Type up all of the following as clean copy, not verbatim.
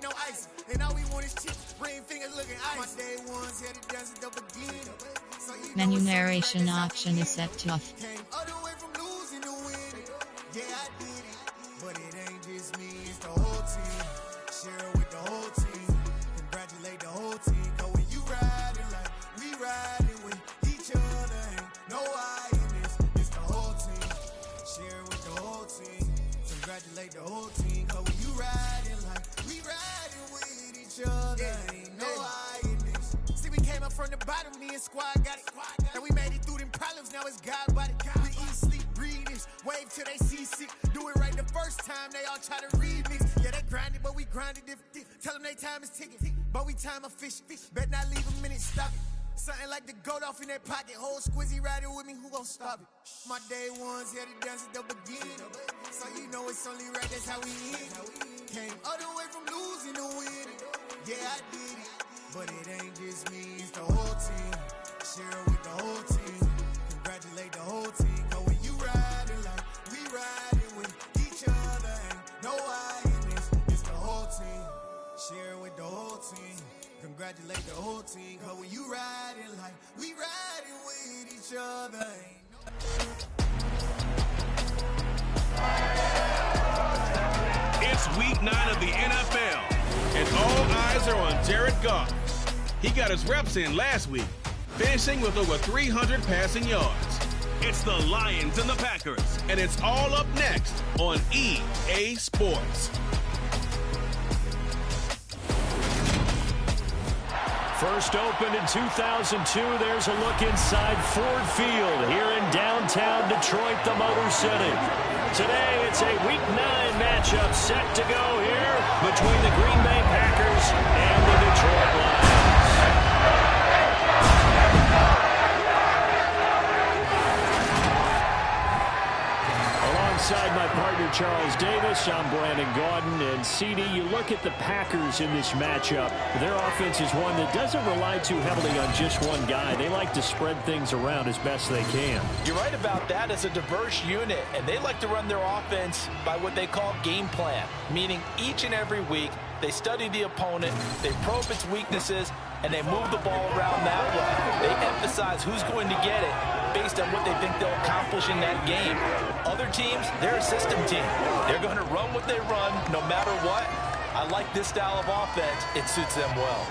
no ice. And all we want is chips, ring fingers looking ice. My day ones had it dancing up again. So Menu narration option is set to off. Came all the way from losing to winning. Yeah, I did it. But it ain't just me, it's the whole team. Share it with the whole team. Congratulate the whole team. Cause when you riding like we riding with each other, ain't no I in this. It's the whole team. Share it with the whole team. Congratulate the whole team. Cause when you riding like we riding with each other, ain't no I in this. See, we came up from the bottom, me and squad got it. And we made it through them problems, now it's God body. We eat, sleep, breathe this, wave till they see sick. Do it right the first time, they all try to remix. Yeah, they grinded, but we grinded different. Tell them they time is ticking, but we time a fish. Bet not leave a minute, stop it. Something like the goat off in that pocket. Whole squizzy riding with me, who gon' stop it? My day ones had it dancing the beginning. So you know it's only right, that's how we end. Came all the way from losing to winning. Yeah, I did it. But it ain't just me, it's the whole team. Share it with the whole team. Congratulate the whole team. Cause when you riding like we riding with each other, ain't no I in this. It's the whole team. Share it with the whole team. Congratulate the whole team. Cause when you riding like we riding with each other, ain't It's week 9 of the NFL, and all eyes are on Jared Goff. He got his reps in last week, finishing with over 300 passing yards. It's the Lions and the Packers, and it's all up next on EA Sports. First opened in 2002, there's a look inside Ford Field here in downtown Detroit, the Motor City. Today, it's a Week 9 matchup set to go here between the Green Bay Packers and the Detroit Lions. Alongside my partner Charles Davis, I'm Brandon Gaudin. And CD, you look at the Packers in this matchup. Their offense is one that doesn't rely too heavily on just one guy. They like to spread things around as best they can. You're right about that. It's a diverse unit, and they like to run their offense by what they call game plan, meaning each and every week they study the opponent, they probe its weaknesses, and they move the ball around that way. They emphasize who's going to get it based on what they think they'll accomplish in that game. Other teams, they're a system team. They're going to run what they run no matter what. I like this style of offense. It suits them well.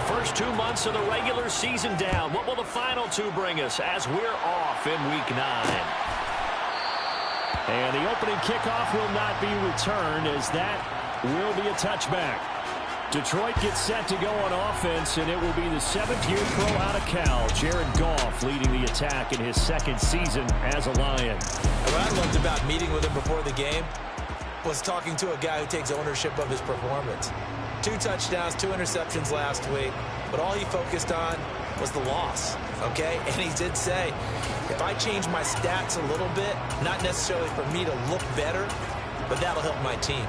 First 2 months of the regular season down. What will the final 2 bring us as we're off in Week 9? And the opening kickoff will not be returned, as that will be a touchback. Detroit gets set to go on offense, and it will be the 7th-year pro out of Cal, Jared Goff, leading the attack in his 2nd season as a Lion. What I loved about meeting with him before the game was talking to a guy who takes ownership of his performance. 2 touchdowns, 2 interceptions last week, but all he focused on was the loss, okay? And he did say, if I change my stats a little bit, not necessarily for me to look better, but that'll help my team.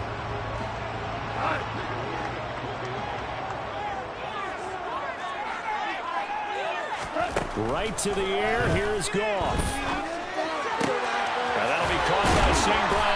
Right to the air, here's Goff. Now that'll be caught by St. Brown.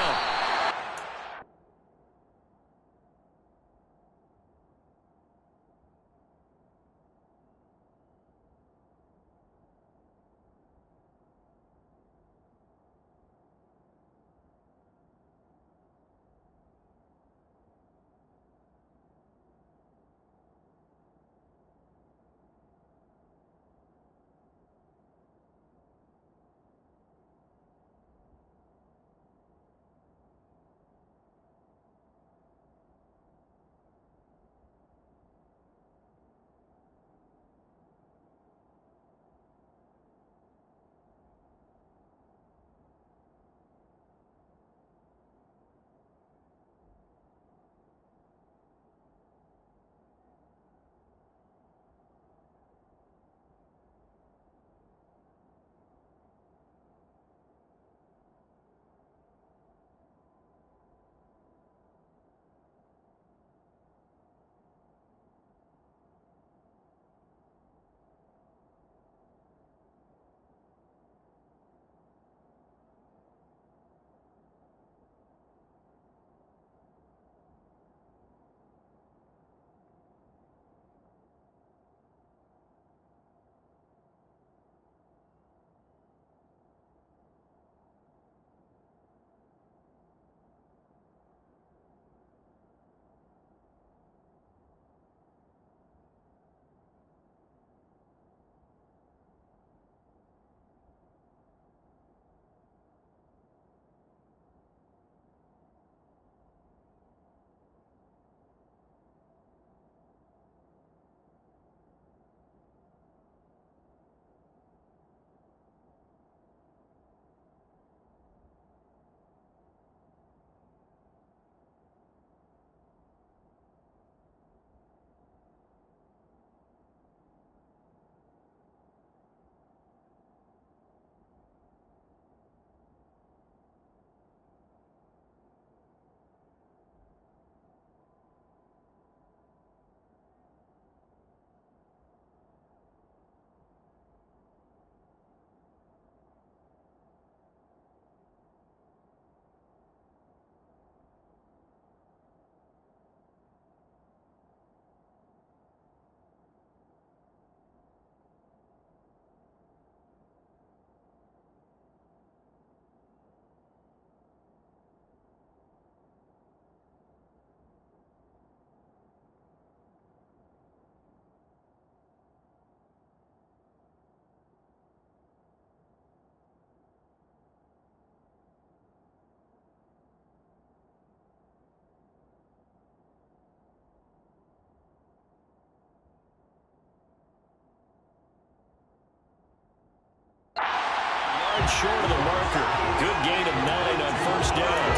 short of the marker. Good gain of 9 on first down.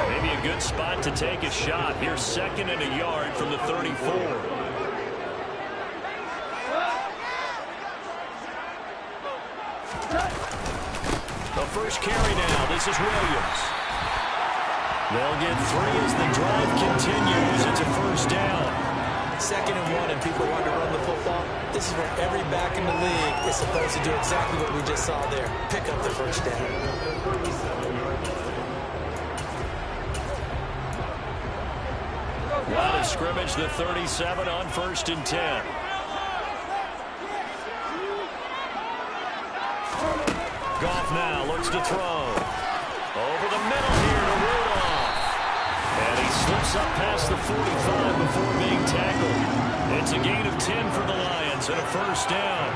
Maybe a good spot to take a shot. Here's 2nd and a yard from the 34. The first carry now. This is Williams. They'll get 3 as the drive continues. It's a first down. 2nd and 1, and people want to run the football. This is where every back in the league is supposed to do exactly what we just saw there. Pick up the first down. Line of scrimmage, the 37 on 1st and 10. Goff now looks to throw. Over the middle here to Rudolph. And he slips up past the 45 before being tackled. It's a gain of 10 for the Lions and a first down.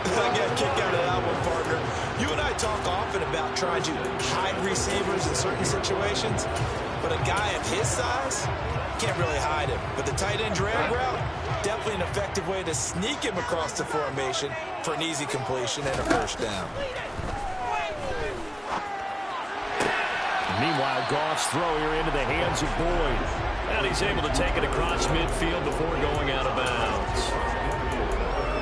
I get a kick out of that one, partner. You and I talk often about trying to hide receivers in certain situations, but a guy of his size can't really hide him. But the tight end drag route, definitely an effective way to sneak him across the formation for an easy completion and a first down. Meanwhile, Goff's throw here into the hands of Boyd. And he's able to take it across midfield before going out of bounds.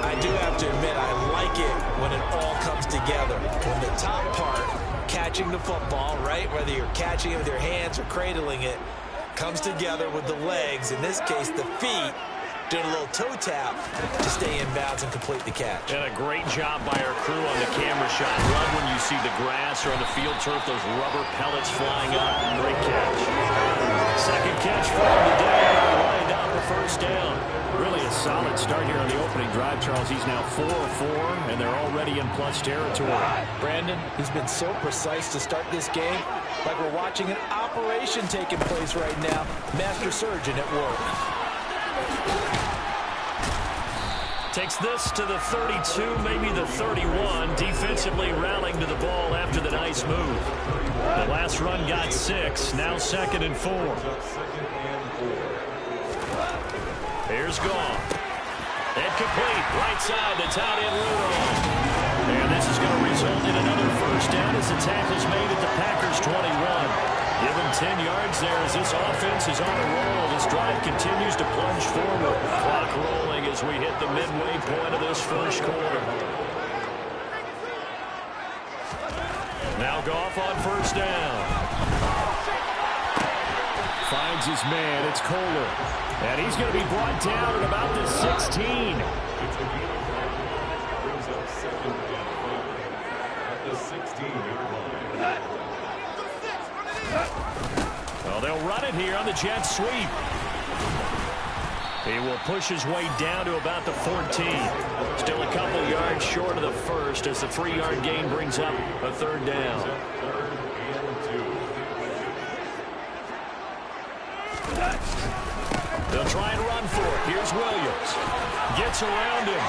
I do have to admit, I like it when it all comes together. When the top part, catching the football, right, whether you're catching it with your hands or cradling it, comes together with the legs, in this case the feet, doing a little toe tap to stay in bounds and complete the catch. And a great job by our crew on the camera shot. Love when you see the grass or on the field turf, those rubber pellets flying up. Great catch. Second catch for him today. Lined up a first down. Really a solid start here on the opening drive, Charles. He's now 4 of 4, and they're already in plus territory. Brandon, he's been so precise to start this game, like we're watching an operation taking place right now. Master surgeon at work. Takes this to the 32, maybe the 31. Defensively rallying to the ball after the nice move. The last run got 6. Now 2nd and 4. Here's Goff. Incomplete. Right side. That's out in Rudolph. And this is going to result in another first down as the tackle's made at the Packers' 21. Given 10 yards there as this offense is on a roll. This drive continues to plunge forward. Clock rolling as we hit the midway point of this first quarter. Now Goff on first down. Finds his man. It's Kohler. And he's going to be brought down at about the 16. Well, they'll run it here on the jet sweep. He will push his way down to about the 14. Still a couple yards short of the first as the 3-yard gain brings up a third down. They'll try and run for it. Here's Williams. Gets around him.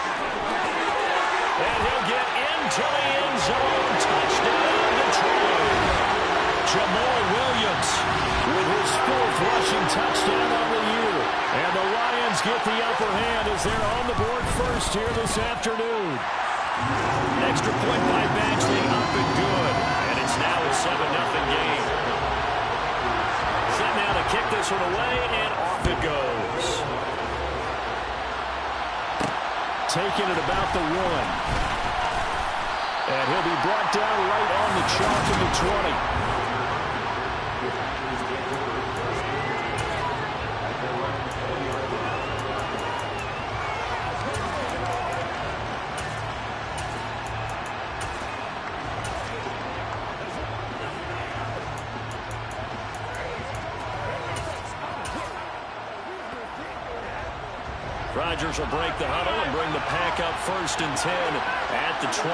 And he'll get into the end zone. Touchdown, Detroit. Jamal Williams with his 4th rushing touchdown on the year. And the Lions get the upper hand as they're on the board first here this afternoon. Extra point by Badgley, up and good. And it's now a 7-0 game. Set now to kick this one away, and off it goes. Taking it about the 1. And he'll be brought down right on the chalk of the 20. Rodgers will break the huddle and bring the pack up 1st and 10 at the 20.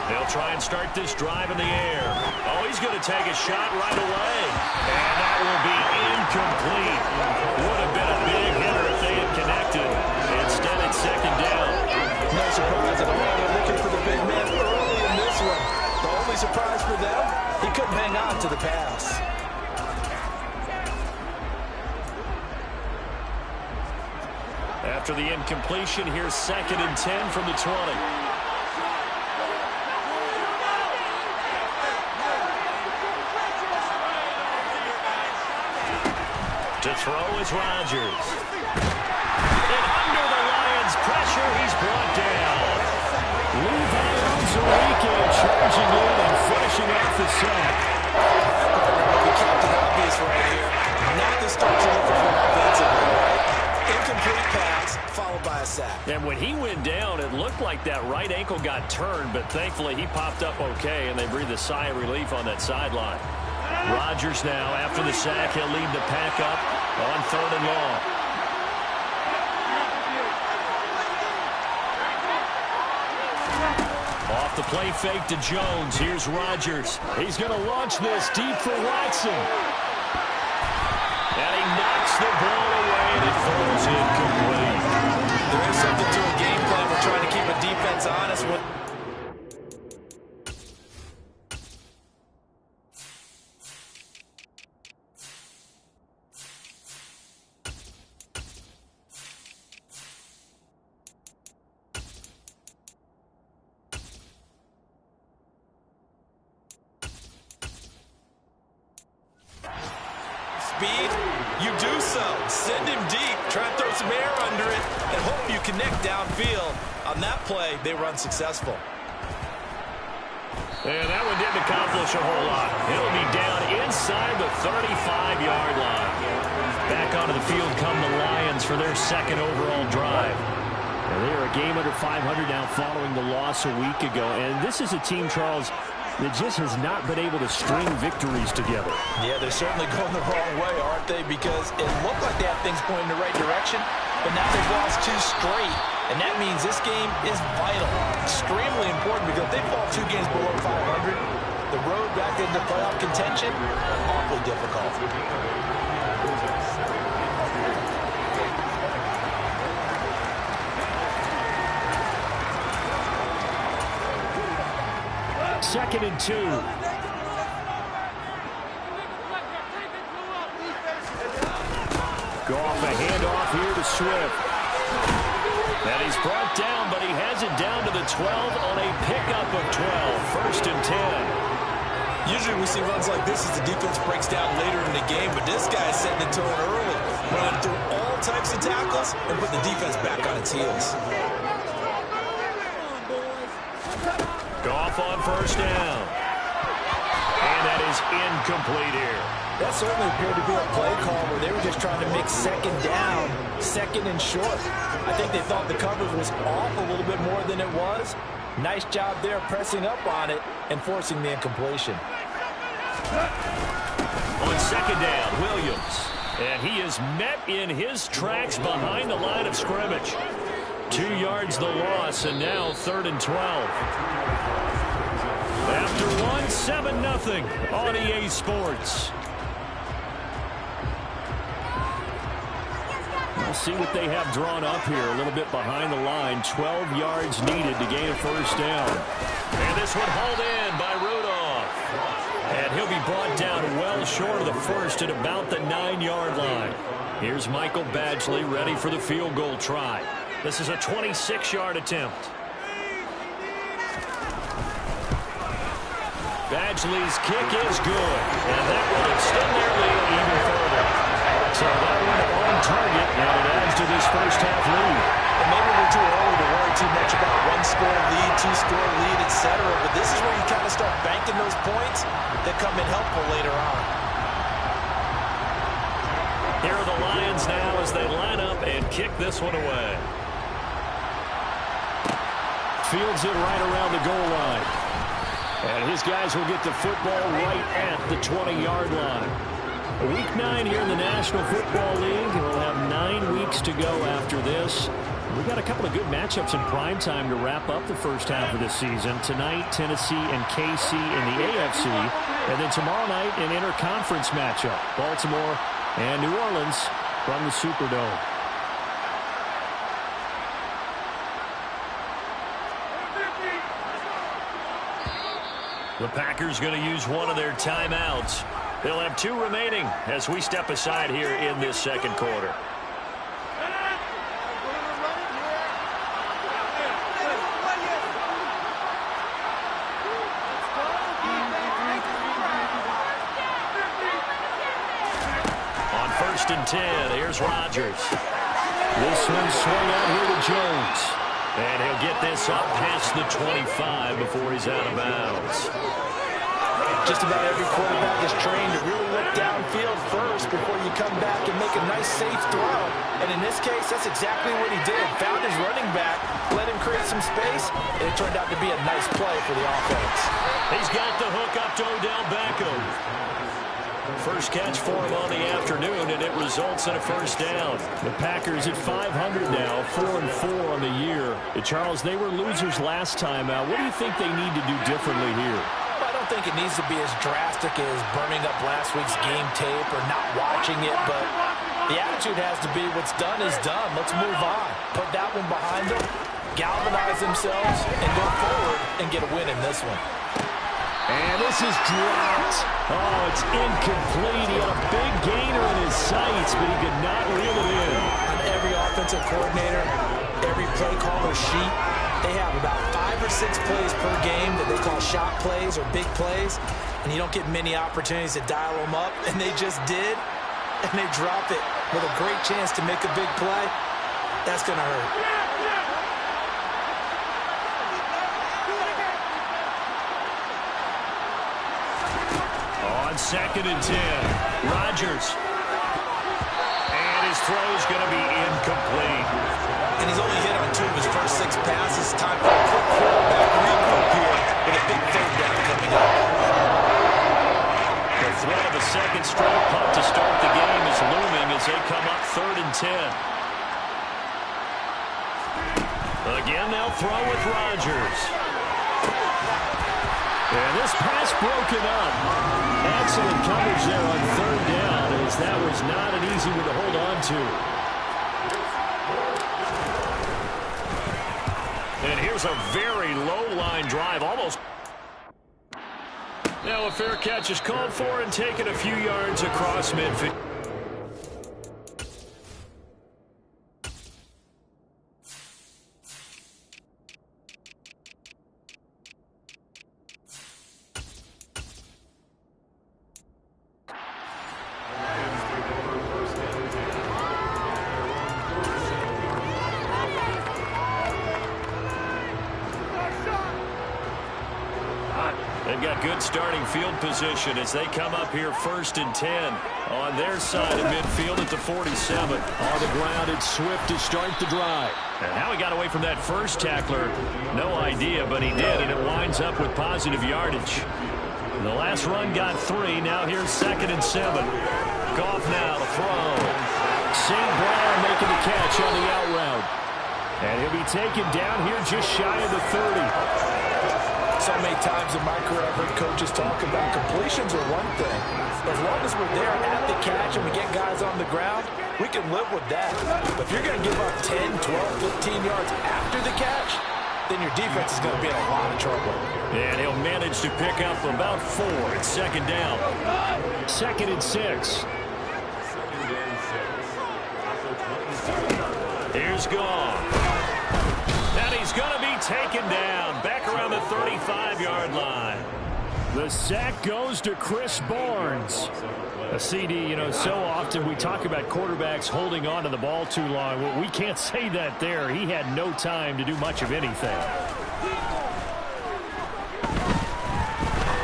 They'll try and start this drive in the air. Oh, he's going to take a shot right away. And that will be incomplete. Would have been a big hitter if they had connected. Instead, it's 2nd down. No surprise at all. They're looking for the big man early in this one. The only surprise for them, he couldn't hang on to the pass. After the incompletion, here's 2nd and 10 from the 20. To throw is Rodgers. And under the Lions' pressure, he's brought down. Levi Onwuzurike charging in and finishing off the sack. We Captain Obvious right here. Not the start you're looking for offensively, right? Incomplete pass, followed by a sack. And when he went down, it looked like that right ankle got turned, but thankfully he popped up okay, and they breathed a sigh of relief on that sideline. Rodgers now, after the sack, he'll lead the pack up on 3rd and long. Off the play fake to Jones. Here's Rodgers. He's going to launch this deep for Watson. And he knocks the ball away, and it falls incomplete. There is something to a game plan. We're trying to keep a defense honest with. Speed, you do so. Send him deep. Try and throw some air under it and hope you connect downfield. On that play, they run successful. And that one didn't accomplish a whole lot. It'll be down inside the 35-yard line. Back onto the field come the Lions for their 2nd overall drive. And they are a game under 500 now following the loss a week ago. And this is a team, Charles, that just has not been able to string victories together. Yeah, they're certainly going the wrong way, aren't they? Because it looked like they had things pointing in the right direction, but now they've lost 2 straight. And that means this game is vital, extremely important, because if they fall 2 games below 500, the road back into playoff contention, awfully difficult. Second and 2. Goff a handoff here to Swift. And he's brought down, but he has it down to the 12 on a pickup of 12. 1st and 10. Usually we see runs like this as the defense breaks down later in the game, but this guy's setting the tone early, running through all types of tackles and putting the defense back on its heels. Goff on 1st down. And that is incomplete here. That certainly appeared to be a play call where they were just trying to make 2nd down, 2nd and short. I think they thought the coverage was off a little bit more than it was. Nice job there pressing up on it and forcing the incompletion. On 2nd down, Williams. And he is met in his tracks behind the line of scrimmage. 2 yards the loss, and now 3rd and 12. After one, 7-0 on EA Sports. We'll see what they have drawn up here. A little bit behind the line. 12 yards needed to gain a 1st down. And this one hauled in by Rudolph. And he'll be brought down well short of the 1st at about the 9-yard line. Here's Michael Badgley ready for the field goal try. This is a 26-yard attempt. Badgley's kick is good, and that will extend their lead even further. So that one on target, and it adds to this 1st half lead. And maybe we're too early to worry too much about 1-score lead, 2-score lead, etc. But this is where you kind of start banking those points that come in helpful later on. Here are the Lions now as they line up and kick this one away. Fields it right around the goal line. And his guys will get the football right at the 20-yard line. Week 9 here in the National Football League. We'll have 9 weeks to go after this. We've got a couple of good matchups in prime time to wrap up the 1st half of this season. Tonight, Tennessee and KC in the AFC. And then tomorrow night, an interconference matchup. Baltimore and New Orleans from the Superdome. The Packers going to use one of their timeouts. They'll have 2 remaining as we step aside here in this 2nd quarter. and 10. Here's Rodgers. This one swung out here to Jones. And he'll get this up past the 25 before he's out of bounds. Just about every quarterback is trained to really look downfield first before you come back and make a nice, safe throw. And in this case, that's exactly what he did. Found his running back, let him create some space, and it turned out to be a nice play for the offense. He's got the hook up to Odell Beckham. First catch for him on the afternoon, and it results in a first down. The Packers at 500 now, 4-4 on the year. Charles, they were losers last time out. What do you think they need to do differently here? I don't think it needs to be as drastic as burning up last week's game tape or not watching it, but the attitude has to be what's done is done. Let's move on. Put that one behind them, galvanize themselves, and go forward and get a win in this one. And this is dropped. Oh, it's incomplete. He had a big gainer in his sights, but he could not reel it in. On every offensive coordinator, every play caller sheet, they have about 5 or 6 plays per game that they call shot plays or big plays, and you don't get many opportunities to dial them up, and they just did, and they drop it with a great chance to make a big play. That's going to hurt. Second and 10. Rodgers. And his throw's going to be incomplete. And he's only hit on 2 of his first 6 passes. Time for a quick quarterback regroup here with a big third down coming up. The threat of a second straight punt to start the game is looming as they come up 3rd and 10. Again, they'll throw with Rodgers. And this pass broken up. Excellent coverage there on 3rd down, as that was not an easy one to hold on to. And here's a very low line drive, almost. Now a fair catch is called for and taken a few yards across midfield. They've got good starting field position as they come up here 1st and 10 on their side of midfield at the 47. On the ground, it's Swift to start the drive. And how he got away from that first tackler, no idea, but he did, and it winds up with positive yardage. The last run got 3. Now here's 2nd and 7. Goff now to throw. St. Brown making the catch on the out route. And he'll be taken down here just shy of the 30. So many times in my career I've heard coaches talk about completions are one thing. But as long as we're there at the catch and we get guys on the ground, we can live with that. But if you're going to give up 10, 12, 15 yards after the catch, then your defense is going to be in a lot of trouble. And he'll manage to pick up about 4. It's 2nd down. 2nd and 6. Here's Goff. And he's going to be taken down back around the 35-yard line. The sack goes to Chris Barnes. A CD, you know, so often we talk about quarterbacks holding on to the ball too long. Well, we can't say that there. He had no time to do much of anything.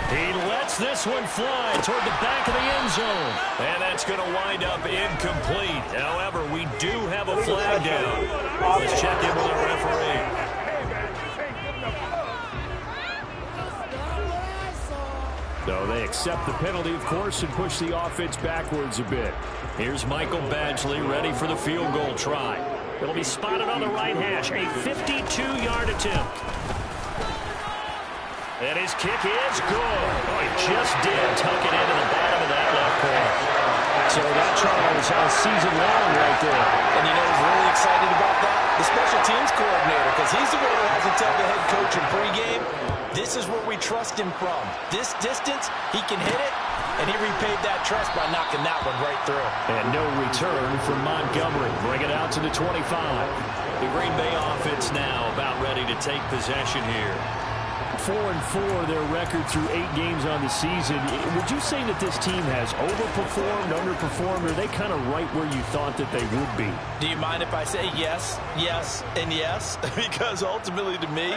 He lets this one fly toward the back of the end zone. And that's going to wind up incomplete. However, we do have a flag down. Let's check in with our referee. So they accept the penalty, of course, and push the offense backwards a bit. Here's Michael Badgley ready for the field goal try. It'll be spotted on the right hash. A 52-yard attempt. And his kick is good. Oh, he just did tuck it into the bottom of that left corner. So that, Charles, has season long right there. And you know who's really excited about that? The special teams coordinator, because he's the one who has to tell the head coach in pregame, this is where we trust him from. This distance, he can hit it, and he repaid that trust by knocking that one right through. And no return from Montgomery. Bring it out to the 25. The Green Bay offense now about ready to take possession here. 4-4, their record through 8 games on the season. Would you say that this team has overperformed, underperformed, or are they kind of right where you thought that they would be? Do you mind if I say yes, yes, and yes? Because ultimately to me,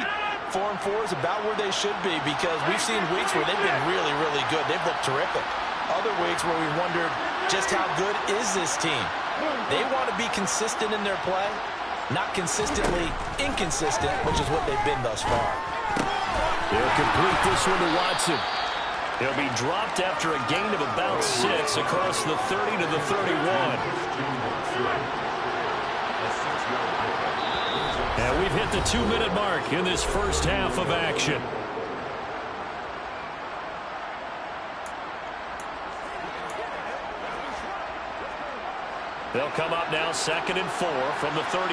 4-4 is about where they should be, because we've seen weeks where they've been really, really good. They've looked terrific. Other weeks where we wondered just how good is this team. They want to be consistent in their play, not consistently inconsistent, which is what they've been thus far. They'll complete this one to Watson. He'll be dropped after a gain of about 6 across the 30 to the 31. And we've hit the 2-minute mark in this first half of action. They'll come up now 2nd and 4 from the 31.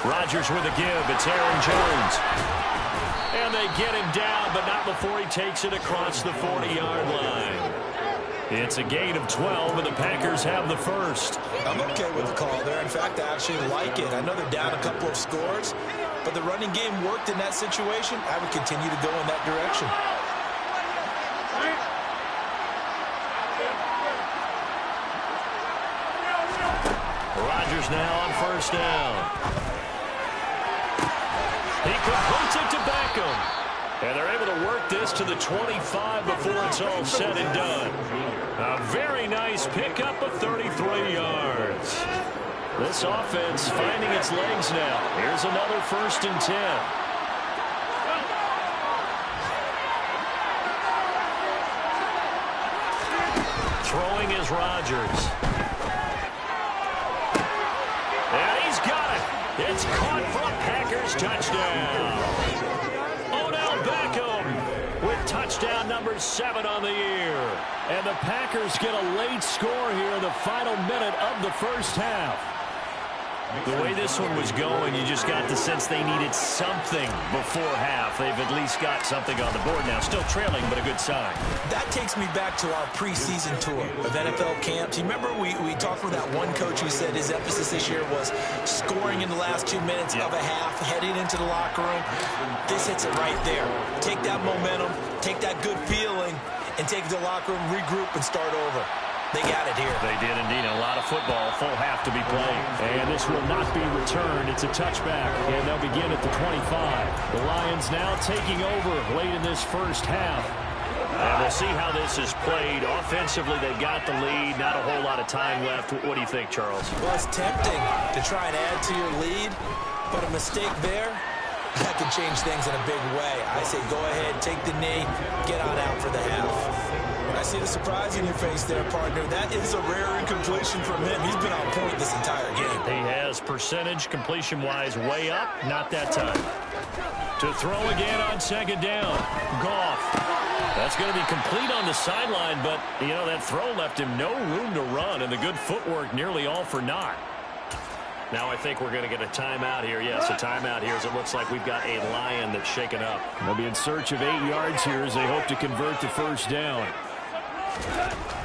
Rodgers with a give. It's Aaron Jones. And they get him down, but not before he takes it across the 40-yard line. It's a gain of 12, and the Packers have the first. I'm okay with the call there. In fact, I actually like it. I know they're down a couple of scores, but the running game worked in that situation. I would continue to go in that direction. Rodgers now on first down. He completes it to Beckham. And they're able to work this to the 25 before it's all said and done. A very nice pickup of 33 yards. This offense finding its legs now. Here's another 1st and 10. Throwing is Rodgers. And he's got it. It's caught for a Packers touchdown. Odell Beckham with touchdown number 7 on the year. And the Packers get a late score here in the final minute of the first half. The way this one was going, you just got the sense they needed something before half. They've at least got something on the board now. Still trailing, but a good sign. That takes me back to our preseason tour of NFL camps. You remember we talked with that one coach who said his emphasis this year was scoring in the last 2 minutes of a half, heading into the locker room. This hits it right there. Take that momentum, take that good feeling, and take it to the locker room, regroup, and start over. They got it here. They did indeed. A lot of football, full half to be played. And this will not be returned. It's a touchback, and they'll begin at the 25. The Lions now taking over late in this first half. And we'll see how this is played. Offensively, they've got the lead. Not a whole lot of time left. What do you think, Charles? Well, it's tempting to try and add to your lead, but a mistake there, that could change things in a big way. I say go ahead, take the knee, get on out for the half. I see the surprise in your face there, partner. That is a rare incompletion from him. He's been on point this entire game. He has percentage completion-wise way up. Not that time. To throw again on 2nd down. Goff. That's going to be complete on the sideline, but, you know, that throw left him no room to run, and the good footwork nearly all for naught. Now I think we're going to get a timeout here. Yes, a timeout here as it looks like we've got a Lion that's shaken up. They'll be in search of 8 yards here as they hope to convert the first down.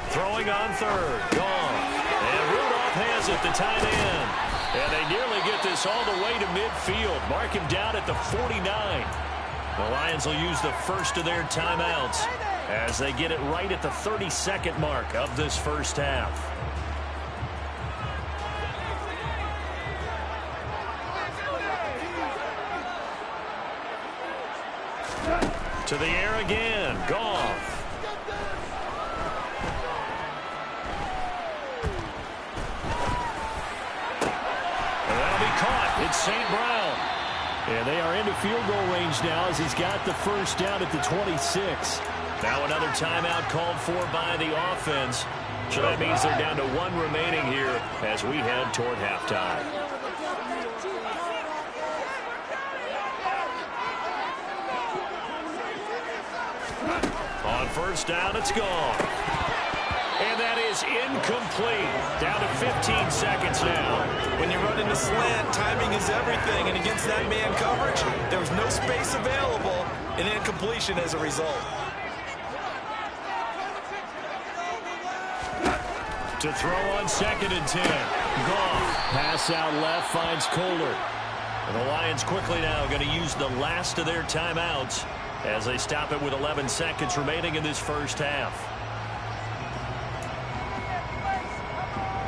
Throwing on 3rd. Goff. And Rudolph has it, the tight end. And they nearly get this all the way to midfield. Mark him down at the 49. The Lions will use the first of their timeouts as they get it right at the 32nd mark of this first half. To the air again. Goff. And that'll be caught. It's St. Brown. And they are into field goal range now as he's got the first down at the 26. Now another timeout called for by the offense. So that means they're down to 1 remaining here as we head toward halftime. On first down, it's gone. And that is incomplete. Down to 15 seconds now. When you run into slant, timing is everything. And against that man coverage, there was no space available. An incompletion as a result. To throw on 2nd and 10. Goff. Pass out left, finds Kohler. And the Lions quickly now going to use the last of their timeouts as they stop it with 11 seconds remaining in this first half.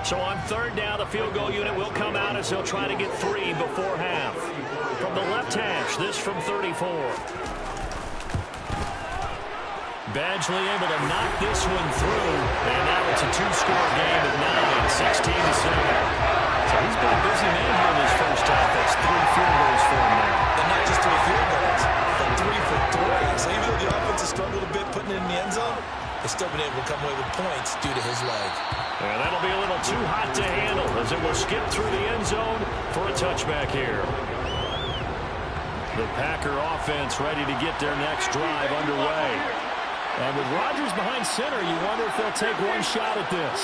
So on third down, the field goal unit will come out as they'll try to get 3 before half. From the left hash, this from 34. Badgley able to knock this one through. And now it's a 2-score game at 9, 16-7. So he's been a busy man here in this first half. That's 3 field goals for him now. And not just 3 field goals, but 3 for 3. So even though the offense has struggled a bit putting it in the end zone, they've still been able to come away with points due to his leg. And that'll be a little too hot to handle as it will skip through the end zone for a touchback here. The Packer offense ready to get their next drive underway. And with Rodgers behind center, you wonder if they'll take one shot at this.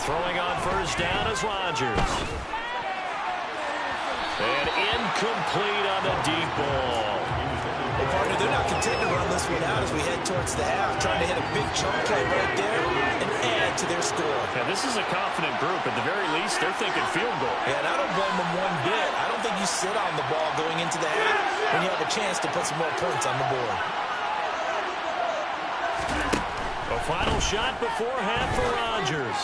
Throwing on first down is Rodgers. And incomplete on the deep ball. Well, partner, they're not content to run this one out as we head towards the half, trying to hit a big chunk play right there and add to their score. Yeah, this is a confident group. At the very least, they're thinking field goal. Yeah, and I don't blame them one bit. I don't think you sit on the ball going into the half when you have a chance to put some more points on the board. A final shot before half for Rodgers.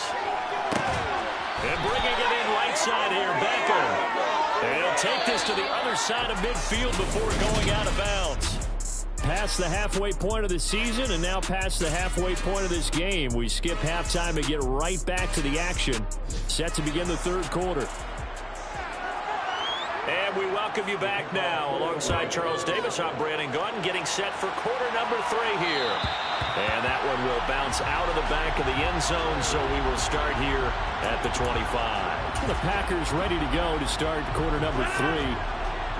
And bringing it in right side here, Beckham. And he'll take this to the other side of midfield before going out of bounds. Past the halfway point of the season and now past the halfway point of this game. We skip halftime and get right back to the action. Set to begin the third quarter. And we welcome you back now. Alongside Charles Davis, I'm Brandon Gordon, getting set for quarter number 3 here. And that one will bounce out of the back of the end zone, so we will start here at the 25. The Packers ready to go to start quarter number 3.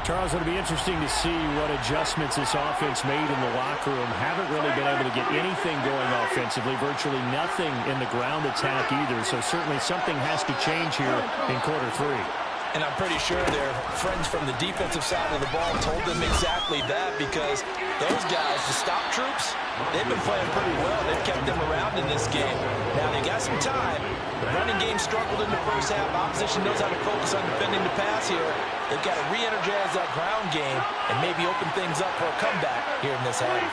Charles, it'll be interesting to see what adjustments this offense made in the locker room. Haven't really been able to get anything going offensively, virtually nothing in the ground attack either, so certainly something has to change here in quarter 3. And I'm pretty sure their friends from the defensive side of the ball told them exactly that, because those guys, the stop troops, they've been playing pretty well. They've kept them around in this game. Now, they got some time. The running game struggled in the first half. Opposition knows how to focus on defending the pass here. They've got to re-energize that ground game and maybe open things up for a comeback here in this half.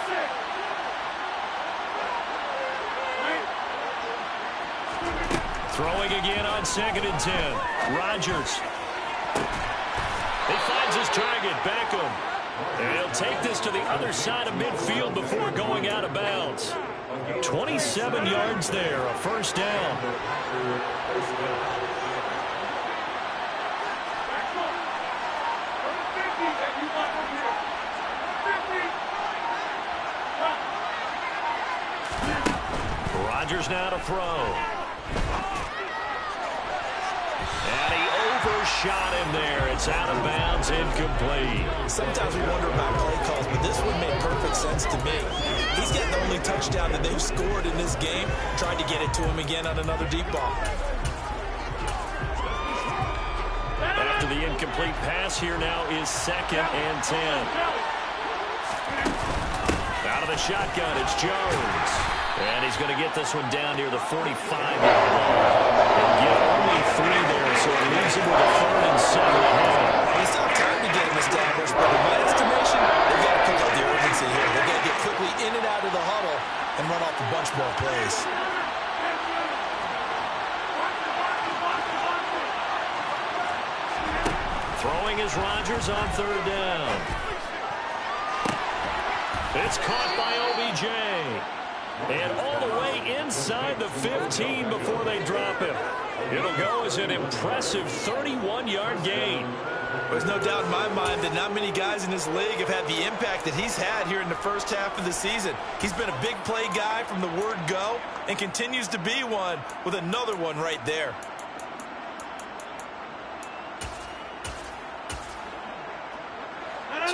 Throwing again on 2nd and 10. Rodgers. He finds his target, Beckham. And he'll take this to the other side of midfield before going out of bounds. 27 yards there, a first down. Rodgers now to throw. And he overshot him there. It's out of bounds, incomplete. Sometimes we wonder about play calls, but this one made perfect sense to me. He's got the only touchdown that they've scored in this game. Tried to get it to him again on another deep ball. After the incomplete pass, here now is 2nd and 10. Out of the shotgun, it's Jones. And he's going to get this one down near the 45-yard line. And get only 3 there, so it leaves him with a 3rd and 7 ahead. They still have time to get him established, but in my estimation, they've got to pick up the urgency here. They've got to get quickly in and out of the huddle and run off a bunch more plays. Throwing is Rodgers on 3rd down. It's caught by OBJ. And all the way inside the 15 before they drop him. It'll go as an impressive 31-yard gain. There's no doubt in my mind that not many guys in this league have had the impact that he's had here in the first half of the season. He's been a big play guy from the word go and continues to be one with another one right there.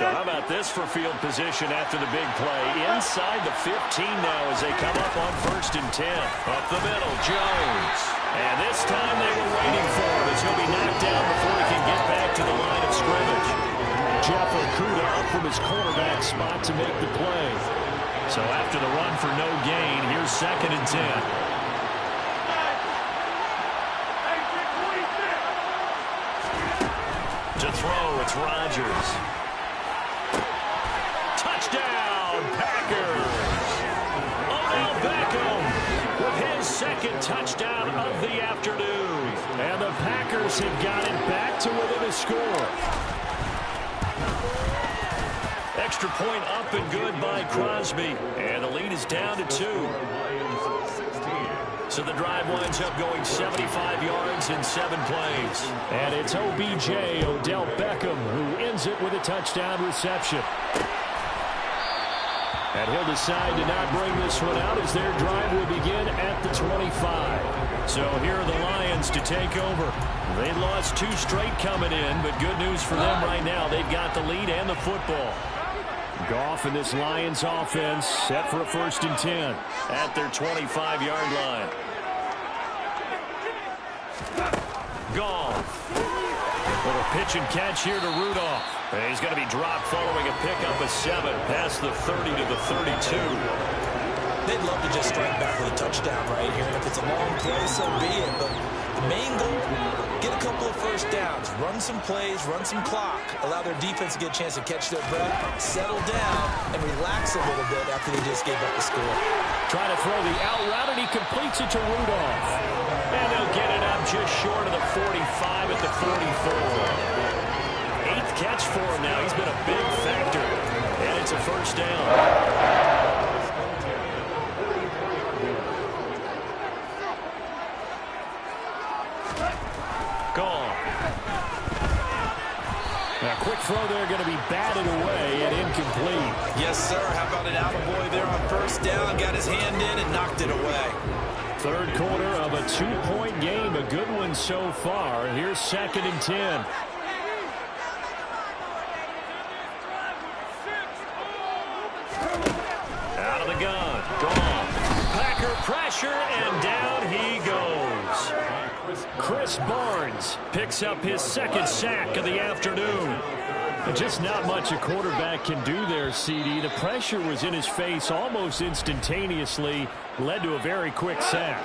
So how about this for field position after the big play? Inside the 15 now as they come up on 1st and 10. Up the middle, Jones. And this time they were waiting for him as he'll be knocked down before he can get back to the line of scrimmage. Jeff Okudah up from his cornerback spot to make the play. So after the run for no gain, here's 2nd and 10. It's Rodgers. Touchdown, Packers. Odell Beckham with his second touchdown of the afternoon. And the Packers have got it back to within a score. Extra point up and good by Crosby. And the lead is down to 2. So the drive winds up going 75 yards in 7 plays. And it's OBJ, Odell Beckham, who ends it with a touchdown reception. And he'll decide to not bring this one out as their drive will begin at the 25. So here are the Lions to take over. They lost 2 straight coming in, but good news for them right now. They've got the lead and the football. Goff and this Lions offense set for a 1st and 10 at their 25-yard line. Goff. Little pitch and catch here to Rudolph. And he's going to be dropped following a pickup of 7 past the 30 to the 32. They'd love to just strike back with a touchdown right here. And if it's a long play, so be it. But the main goal, get a couple of first downs, run some plays, run some clock, allow their defense to get a chance to catch their breath, settle down, and relax a little bit after they just gave up the score. Trying to throw the out route, and he completes it to Rudolph. And they'll get it up just short of the 45 at the 44. 8th catch for him now. He's been a big factor. And it's a 1st down. Gone. Now, quick throw there going to be batted away and incomplete. Yes, sir. How about an attaboy there on 1st down? Got his hand in and knocked it away. 3rd quarter of a 2-point game. A good one so far. Here's 2nd and 10. Out of the gun. Gone. Packer pressure, and down he goes. Chris Barnes picks up his 2nd sack of the afternoon. And just not much a quarterback can do there, CD. The pressure was in his face almost instantaneously, led to a very quick sack.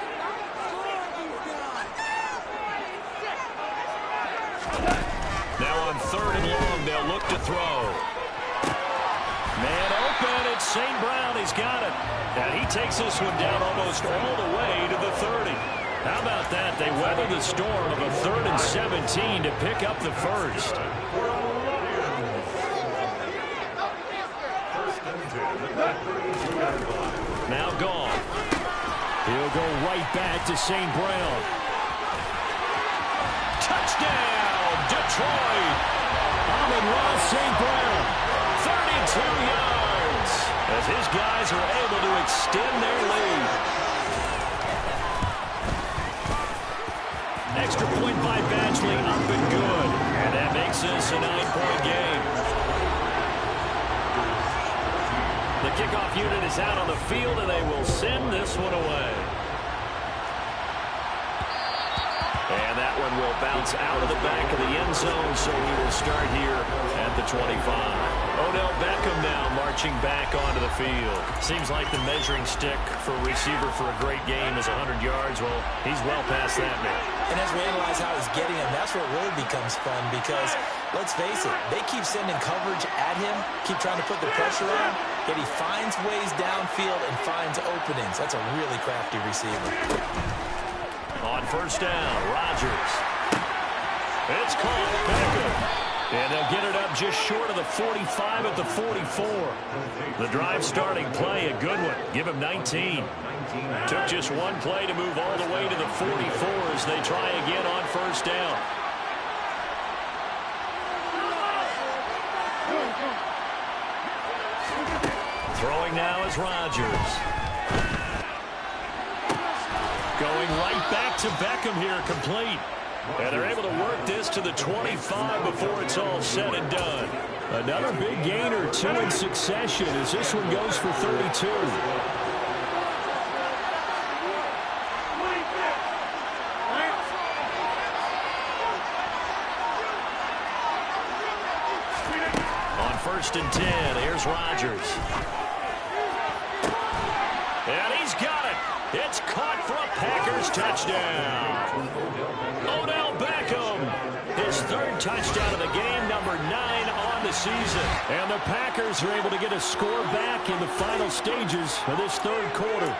Now on 3rd and long, they'll look to throw. Man open, it's St. Brown. He's got it. And he takes this one down almost all the way to the 30. How about that? They weather the storm of a 3rd and 17 to pick up the 1st. Now gone. He'll go right back to St. Brown. Touchdown, Detroit. Amon-Ra St. Brown, 32 yards, as his guys are able to extend their lead. Extra point by Badgley, up and good. And that makes this a 9-point game. The kickoff unit is out on the field, and they will send this one away. And that one will bounce out of the back of the end zone, so we will start here at the 25. Odell Beckham now marching back onto the field. Seems like the measuring stick for a receiver for a great game is 100 yards. Well, he's well past that now. And as we analyze how he's getting him, that's where it really becomes fun because, let's face it, they keep sending coverage at him, keep trying to put the pressure on, yet he finds ways downfield and finds openings. That's a really crafty receiver. On 1st down, Rodgers. It's caught. Beckham. And they'll get it up just short of the 45 at the 44. The drive starting play, a good one. Give him 19. Took just one play to move all the way to the 44 as they try again on 1st down. Throwing now is Rodgers. Going right back to Beckham here, complete. And they're able to work this to the 25 before it's all said and done. Another big gainer, 2 in succession, as this one goes for 32. On 1st and 10, here's Rodgers. And he's got it. It's caught for a Packers touchdown. Odell Beckham, his 3rd third touchdown of the game, number 9 on the season. And the Packers are able to get a score back in the final stages of this third quarter.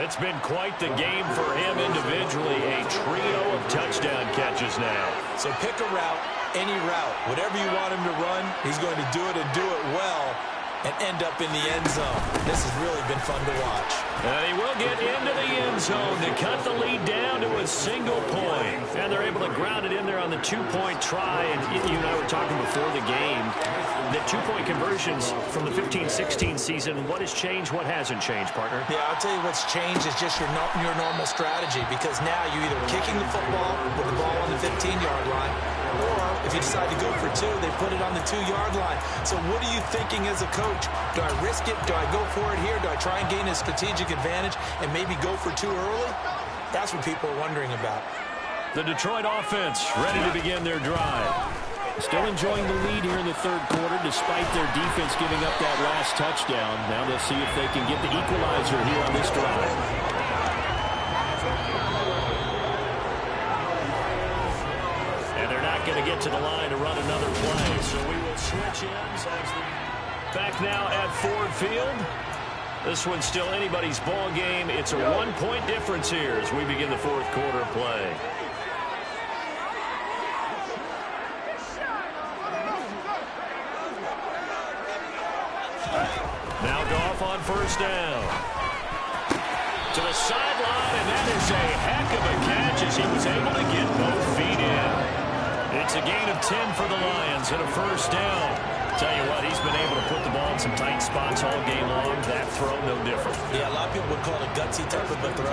It's been quite the game for him individually. A trio of touchdown catches now. So pick a route, any route. Whatever you want him to run, he's going to do it and do it well and end up in the end zone. This has really been fun to watch. And he will get into the end zone to cut the lead down to a single point. And they're able to ground it in there on the two-point try. And you and I were talking before the game. The two-point conversions from the 15-16 season, what has changed, what hasn't changed, partner? Yeah, I'll tell you what's changed is just your normal strategy, because now you're either kicking the football with the ball on the 15-yard line, or if you decide to go for 2, they put it on the 2-yard line. So what are you thinking as a coach? Do I risk it? Do I go for it here? Do I try and gain a strategic advantage and maybe go for 2 early? That's what people are wondering about. The Detroit offense ready to begin their drive. Still enjoying the lead here in the third quarter despite their defense giving up that last touchdown. Now they'll see if they can get the equalizer here on this drive. And they're not going to get to the line to run another play. So we will switch ends. Back now at Ford Field. This one's still anybody's ball game. It's a 1-point difference here as we begin the fourth quarter play. Now Goff on first down. To the sideline, and that is a heck of a catch as he was able to get both feet in. It's a gain of 10 for the Lions and a first down. Tell you what, he's been able to put the ball in some tight spots all game long. That throw, no different. Yeah, a lot of people would call it a gutsy type of a throw.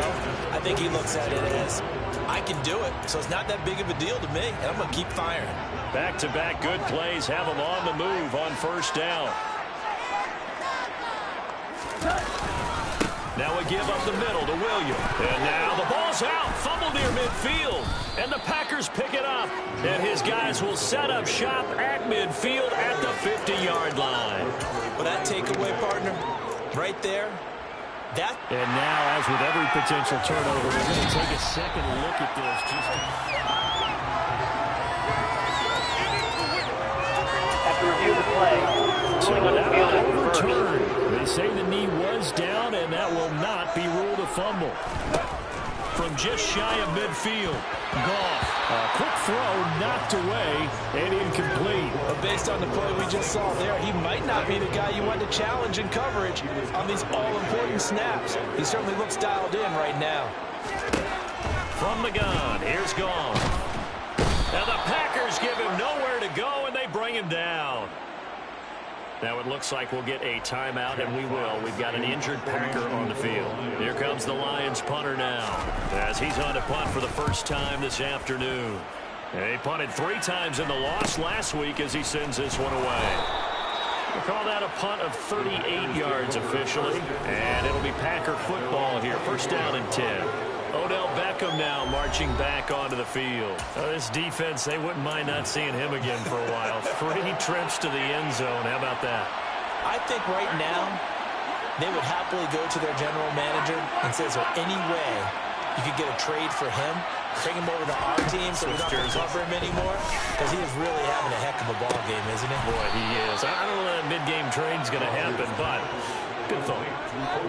I think he looks at it as, I can do it, so it's not that big of a deal to me, and I'm going to keep firing. Back-to-back good plays have him on the move on first down. Now we give up the middle to William. And now the ball's out. Fumble near midfield. And the Packers pick it up. And his guys will set up shop at midfield at the 50-yard line. Well, that takeaway, partner, right there. And now, as with every potential turnover, we're going to take a second look at this. After review the play, overturned. They say the knee was down, and that will not be ruled a fumble. From just shy of midfield, Goff. A quick throw knocked away and incomplete. But based on the play we just saw there, he might not be the guy you want to challenge in coverage on these all-important snaps. He certainly looks dialed in right now. From the gun, here's Goff. Now the Packers give him nowhere to go, and they bring him down. Now it looks like we'll get a timeout, and we will. We've got an injured Packer on the field. Here comes the Lions punter now as he's on to punt for the first time this afternoon. And he punted 3 times in the loss last week as he sends this one away. We'll call that a punt of 38 yards officially, and it'll be Packer football here. First down and 10. Odell Beckham now marching back onto the field. This defense, they wouldn't mind not seeing him again for a while. 3 trips to the end zone. How about that? I think right now they would happily go to their general manager and say, is there any way you could get a trade for him? Bring him over to our team so we don't have to cover him anymore? Because he is really having a heck of a ball game, isn't he? Boy, he is. I don't know that mid-game trade's going to happen, but good thought.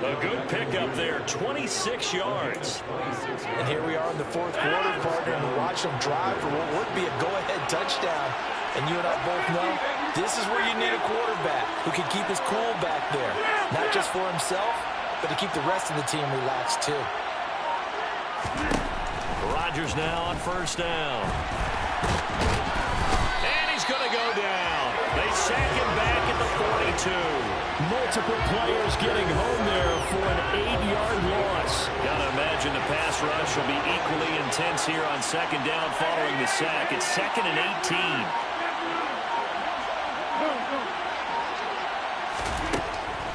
A good pickup there, 26 yards. And here we are in the fourth quarter, partner, and watch them drive for what would be a go-ahead touchdown. And you and I both know this is where you need a quarterback who can keep his cool back there. Not just for himself, but to keep the rest of the team relaxed, too. Rodgers now on first down. And he's going to go down. They sack him back at the 42. Multiple players getting home there for an 8-yard loss. Gotta imagine the pass rush will be equally intense here on second down following the sack. It's 2nd and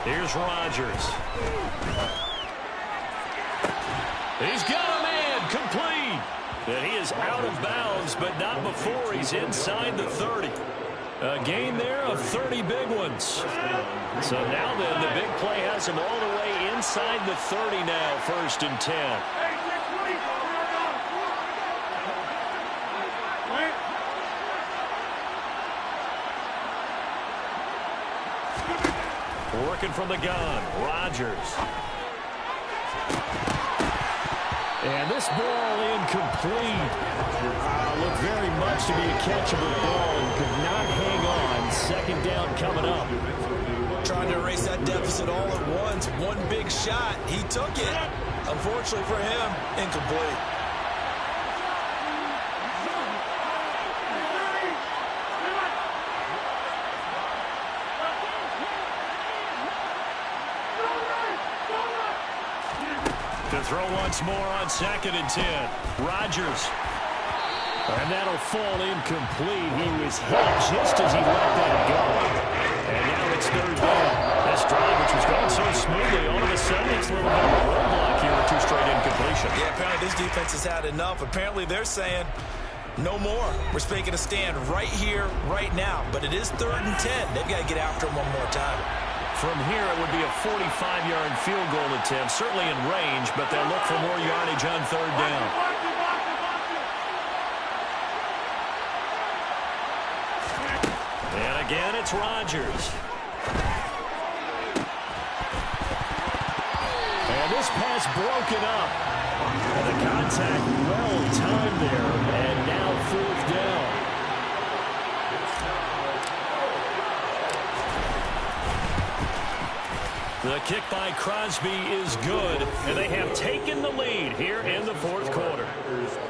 18. Here's Rodgers. He's got a man complete. And he is out of bounds, but not before he's inside the 30. A gain there of 30 big ones. So now then, the big play has him all the way inside the 30 now, 1st and 10. Working from the gun, Rodgers. And this ball incomplete. Looked very much to be a catchable ball and could not hang on. Second down coming up. Trying to erase that deficit all at once. One big shot. He took it. Unfortunately for him, incomplete. To throw once more on 2nd and 10. Rodgers. And that'll fall incomplete. He was hit just as he let that go. And now it's 3rd down. This drive, which was going so smoothly, all of a sudden it's a little bit of a roadblock here with 2 straight incompletions. Yeah, apparently this defense has had enough. Apparently they're saying, no more. We're making a stand right here, right now. But it is 3rd and 10. They've got to get after him one more time. From here, it would be a 45-yard field goal attempt, certainly in range, but they'll look for more yardage on 3rd down. And again, it's Rodgers. And this pass broken up. And the contact well timed there, and now 4th down. The kick by Crosby is good, and they have taken the lead here in the 4th quarter.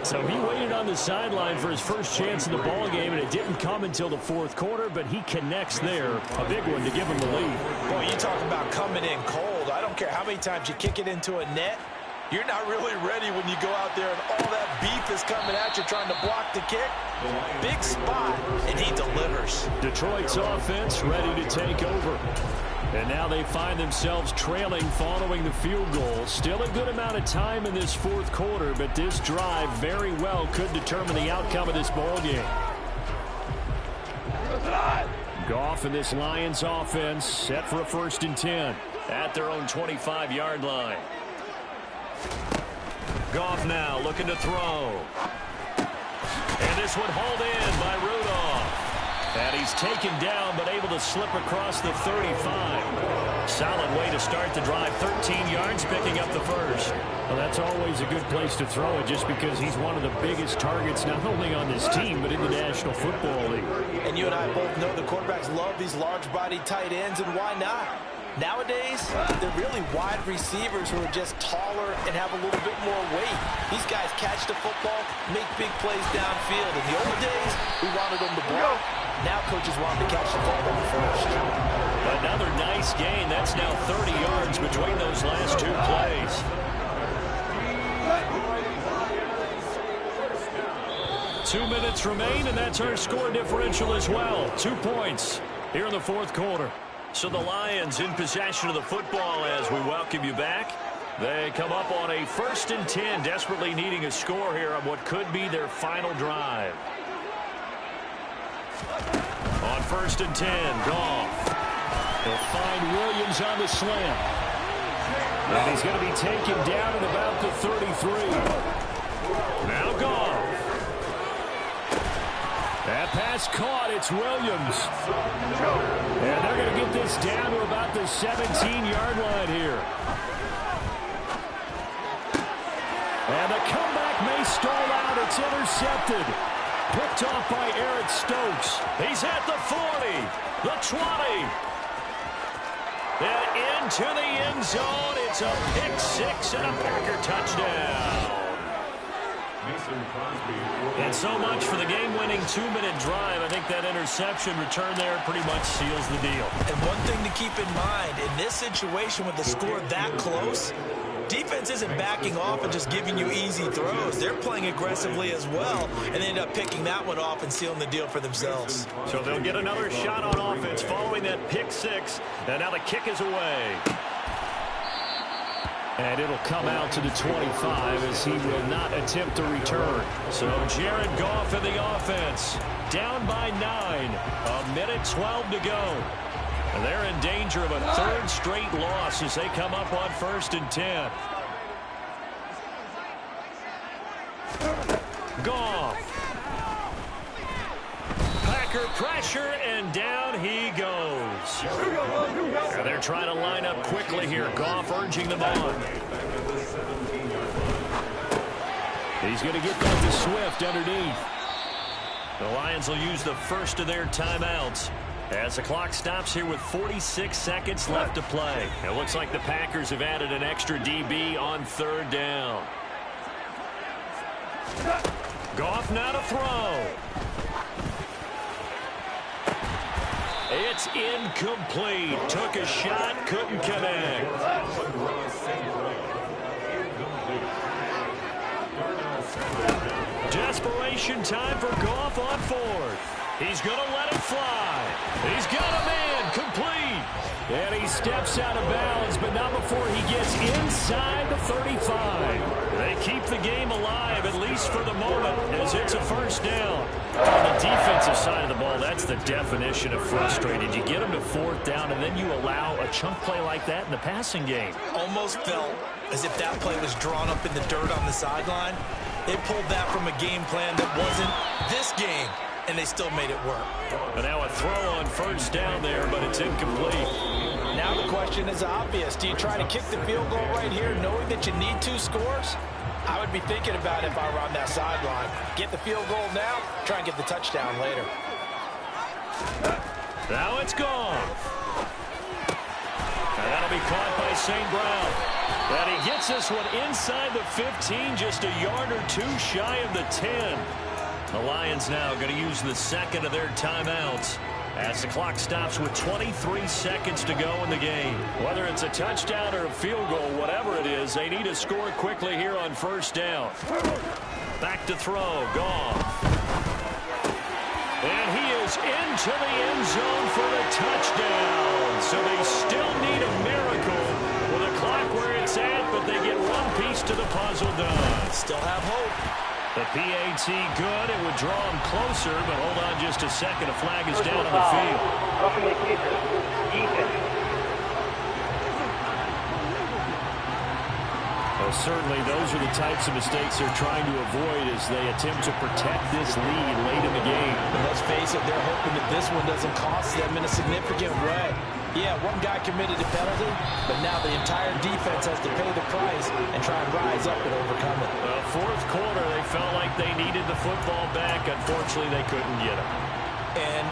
So he waited on the sideline for his first chance in the ball game, and it didn't come until the 4th quarter, but he connects there, a big one to give him the lead. Boy, you talk about coming in cold. I don't care how many times you kick it into a net. You're not really ready when you go out there and all that beef is coming at you trying to block the kick. Big spot, and he delivers. Detroit's offense ready to take over. And now they find themselves trailing following the field goal. Still a good amount of time in this 4th quarter, but this drive very well could determine the outcome of this ball game. Goff and this Lions offense set for a 1st and 10 at their own 25-yard line. Goff now looking to throw. And this one hauled in by Rudolph. And he's taken down, but able to slip across the 35. Solid way to start the drive. 13 yards, picking up the first. Well, that's always a good place to throw it, just because he's one of the biggest targets, not only on this team, but in the National Football League. And you and I both know the quarterbacks love these large-bodied tight ends, and why not? Nowadays, they're really wide receivers who are just taller and have a little bit more weight. These guys catch the football, make big plays downfield. In the old days, we wanted them to block. Now coaches want them to catch the football first. Another nice gain. That's now 30 yards between those last 2 plays. Two minutes remain, and that's our score differential as well. 2 points here in the 4th quarter. So the Lions in possession of the football as we welcome you back. They come up on a 1st and 10, desperately needing a score here on what could be their final drive. On 1st and 10, Goff. They'll find Williams on the slant. And he's going to be taken down at about the 33. Now Goff. That pass caught. It's Williams. And they're going to get this down to about the 17-yard line here. And the comeback may stall out. It's intercepted. Picked off by Eric Stokes. He's at the 40, the 20. And into the end zone. It's a pick 6 and a Packer touchdown. And so much for the game-winning 2-minute drive. I think that interception return there pretty much seals the deal. And one thing to keep in mind, in this situation with the score that close, defense isn't backing off and just giving you easy throws. They're playing aggressively as well, and they end up picking that one off and sealing the deal for themselves. So they'll get another shot on offense following that pick 6, and now the kick is away. And it'll come out to the 25 as he will not attempt to return. So Jared Goff in the offense, down by 9, 1:12 to go. And they're in danger of a 3rd straight loss as they come up on 1st and 10. Goff. Packer pressure, and down he goes. And they're trying to line up quickly here. Goff urging them on. He's going to get that to Swift underneath. The Lions will use the first of their timeouts as the clock stops here with 46 seconds left to play. It looks like the Packers have added an extra DB on third down. Goff now to throw. It's incomplete. Took a shot, couldn't connect. Desperation time for Goff on fourth. He's going to let it fly. He's got a man, complete. And he steps out of bounds, but not before he gets inside the 35. They keep the game alive, at least for the moment, as it's a first down. On the defensive side of the ball, that's the definition of frustrated. You get them to fourth down, and then you allow a chunk play like that in the passing game. Almost felt as if that play was drawn up in the dirt on the sideline. They pulled that from a game plan that wasn't this game, and they still made it work. And now a throw on first down there, but it's incomplete. Now the question is obvious. Do you try to kick the field goal right here knowing that you need 2 scores? I would be thinking about it if I were on that sideline. Get the field goal now, try and get the touchdown later. Now it's gone. And that'll be caught by St. Brown. And he gets this one inside the 15, just a yard or 2 shy of the 10. The Lions now going to use the second of their timeouts as the clock stops with 23 seconds to go in the game. Whether it's a touchdown or a field goal, whatever it is, they need to score quickly here on first down. Back to throw, Goff. And he is into the end zone for the touchdown. So they still need a miracle with a clock where it's at, but they get one piece to the puzzle done. Still have hope. The PAT good. It would draw him closer, but hold on just a second. A flag is down on the field. Well, certainly those are the types of mistakes they're trying to avoid as they attempt to protect this lead late in the game. And let's face it, they're hoping that this one doesn't cost them in a significant way. Yeah, one guy committed a penalty, but now the entire defense has to pay the price and try and rise up and overcome it. Well, fourth quarter, they felt like they needed the football back. Unfortunately, they couldn't get it. And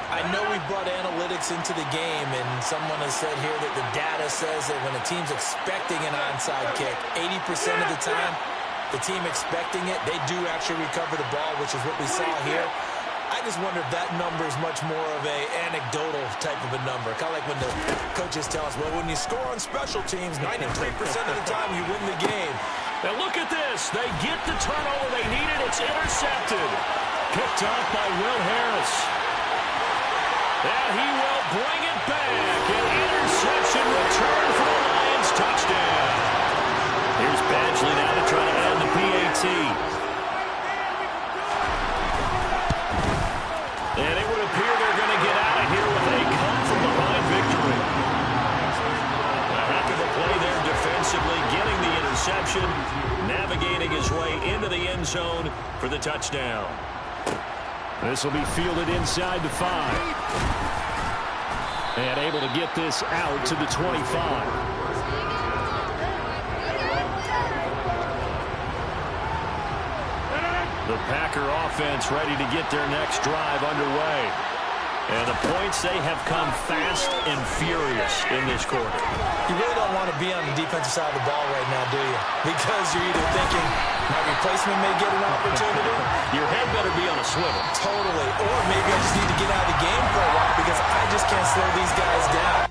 I know we brought analytics into the game, and someone has said here that the data says that when a team's expecting an onside kick, 80% of the time, the team expecting it, they do actually recover the ball, which is what we saw here. I just wonder if that number is much more of a anecdotal type of a number. Kind of like when the coaches tell us, well, when you score on special teams, 93% of the time you win the game. Now look at this. They get the turnover they needed. It's intercepted. Picked off by Will Harris. And he will bring it back. An interception return for the Lions. Touchdown. Here's Badgley now to try to add the PAT. And it would appear they're going to get out of here with a come-from-behind victory. A heck of a play there defensively, getting the interception, navigating his way into the end zone for the touchdown. This will be fielded inside the 5. And able to get this out to the 25. The Packer offense ready to get their next drive underway. And the points, they have come fast and furious in this quarter. You really don't want to be on the defensive side of the ball right now, do you? Because you're either thinking my replacement may get an opportunity. Your head better be on a swivel. Totally. Or maybe I just need to get out of the game for a while because I just can't slow these guys down.